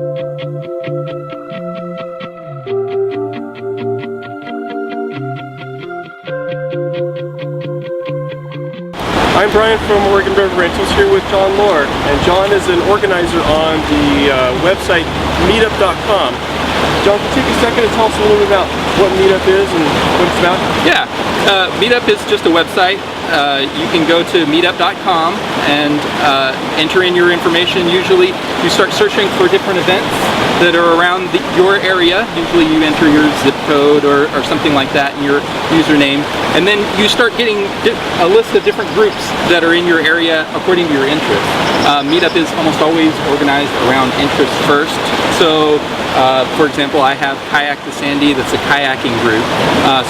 I'm Brian from Oregon River Rentals here with John Loehrer, and John is an organizer on the website Meetup.com. John, can you take a second to tell us a little bit about what Meetup is and what it's about? Yeah, Meetup is just a website. You can go to Meetup.com and enter in your information. Usually you start searching for different events that are around your area. Usually you enter your zip code or something like that in your username, and then you start getting a list of different groups that are in your area according to your interests. Meetup is almost always organized around interest first. So for example, I have Kayak The Sandy, that's a kayaking group.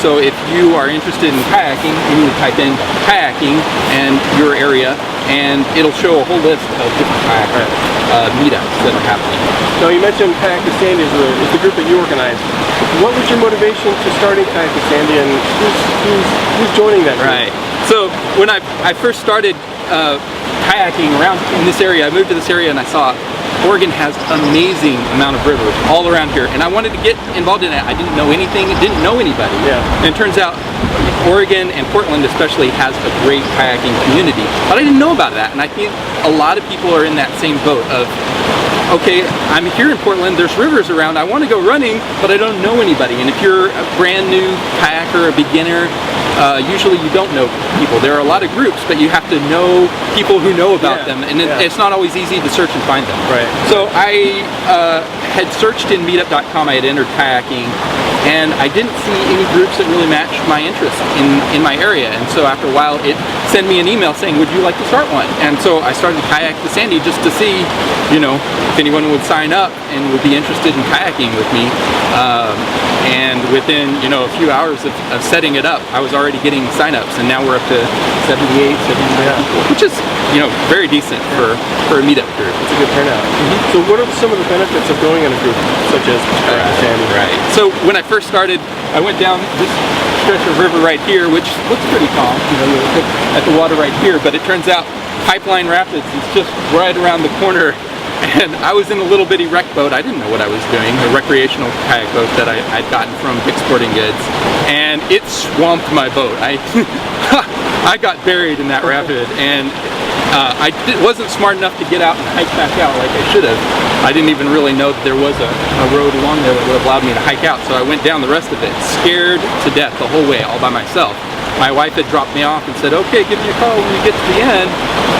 So if you are interested in kayaking, you would type in kayaking and your area, and it'll show a whole list of different kayak meetups that are happening. Now, you mentioned Kayak The Sandy is the group that you organize. What was your motivation to starting Kayak The Sandy, and who's joining that group? Right. So when I first started kayaking around in this area, I moved to this area and I saw Oregon has amazing amount of rivers all around here, and I wanted to get involved in it. I didn't know anything, didn't know anybody. Yeah. And it turns out Oregon, and Portland especially, has a great kayaking community. But I didn't know about that, and I think a lot of people are in that same boat of, okay, I'm here in Portland, there's rivers around, I want to go running, but I don't know anybody. And if you're a brand new kayaker, a beginner, usually you don't know people. There are a lot of groups, but you have to know people who know about them, and it's not always easy to search and find them. Right. So I had searched in Meetup.com, I had entered kayaking, and I didn't see any groups that really matched my interest in my area. And so after a while, it sent me an email saying, would you like to start one? And so I started Kayak The Sandy just to see, you know, if anyone would sign up and would be interested in kayaking with me. And within, you know, a few hours of setting it up, I was already getting signups, and now we're up to 78, 79 people, which is, you know, very decent for a meetup group. It's a good turnout. So what are some of the benefits of going in a group such as Kayak The Sandy? Right. So when I first started, I went down this stretch of river right here, which looks pretty calm. You know, you look at the water right here, but it turns out Pipeline Rapids is just right around the corner. And I was in a little bitty wreck boat. I didn't know what I was doing, a recreational kayak boat that I'd gotten from Dick's Sporting Goods, and it swamped my boat. I got buried in that rapid, and I wasn't smart enough to get out and hike back out like I should have. I didn't even really know that there was a road along there that would have allowed me to hike out, so I went down the rest of it, scared to death the whole way, all by myself. My wife had dropped me off and said, okay, give me a call when we get to the end.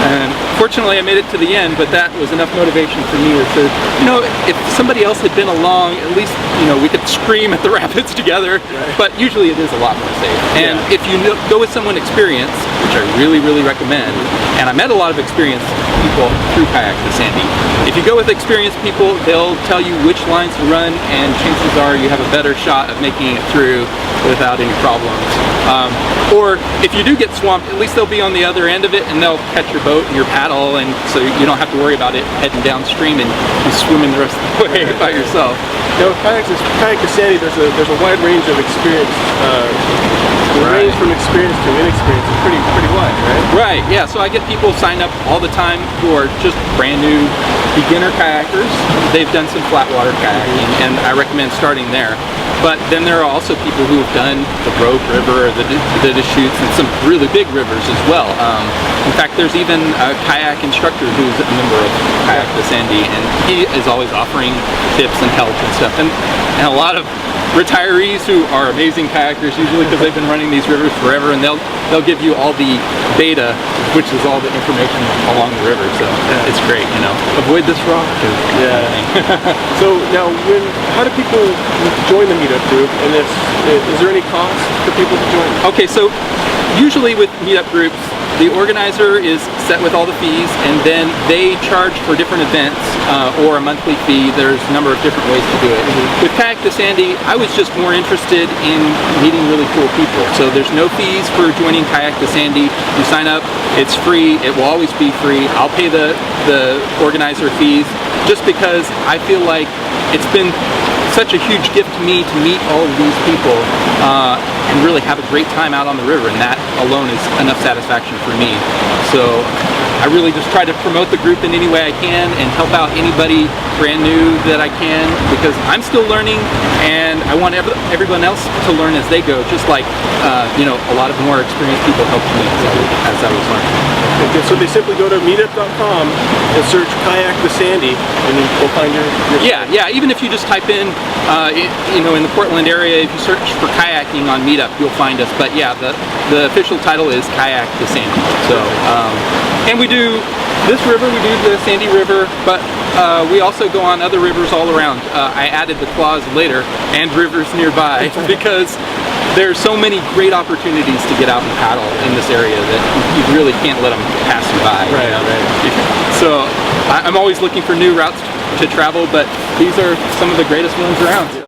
And fortunately I made it to the end, but that was enough motivation for me to say, you know, if somebody else had been along, at least, you know, we could scream at the rapids together. Right. But usually it is a lot more safe. And if you go with someone experienced, which I really, really recommend, and I met a lot of experienced people through Kayak The Sandy. If you go with experienced people, they'll tell you which lines to run, and chances are you have a better shot of making it through without any problems. Or if you do get swamped, at least they'll be on the other end of it, and they'll catch your boat and your paddle, and so you don't have to worry about it heading downstream and you swimming the rest of the way by yourself. Now, Kayak The Sandy, there's a wide range of experience. The range from experience to inexperience is pretty wide, right? Right, yeah, so I get people sign up all the time who are just brand new beginner kayakers. They've done some flat water kayaking, and I recommend starting there. But then there are also people who have done the Rogue River or the Deschutes and some really big rivers as well. In fact, there's even a kayak instructor who's a member of Kayak The Sandy, and he is always offering tips and help and stuff. And a lot of retirees who are amazing kayakers, usually because they've been running these rivers forever, and they'll give you all the data, which is all the information along the river. So it's great, you know. Avoid this rock. So now, how do people join the meetup group, and is there any cost for people to join? Okay, so usually with meetup groups, the organizer is set with all the fees, and then they charge for different events or a monthly fee. There's a number of different ways to do it. With Kayak The Sandy, I was just more interested in meeting really cool people. So there's no fees for joining Kayak The Sandy. You sign up, it's free, it will always be free. I'll pay the organizer fees just because I feel like it's been such a huge gift to me to meet all of these people and really have a great time out on the river, and that alone is enough satisfaction for me. So I really just try to promote the group in any way I can and help out anybody brand new that I can, because I'm still learning and I want everyone else to learn as they go, just like you know, a lot of more experienced people helped me as I was learning. Okay, so they simply go to meetup.com and search Kayak The Sandy, and then we'll find your Yeah, even if you just type in, you know, in the Portland area, if you search for kayaking on Meetup, you'll find us. But yeah, the official title is Kayak The Sandy. So, and we do this river, we do the Sandy River, but we also go on other rivers all around. I added the Claws later, and rivers nearby, because there's so many great opportunities to get out and paddle in this area that you really can't let them pass you by. Right, you know? right. So I'm always looking for new routes to travel, but these are some of the greatest ones around.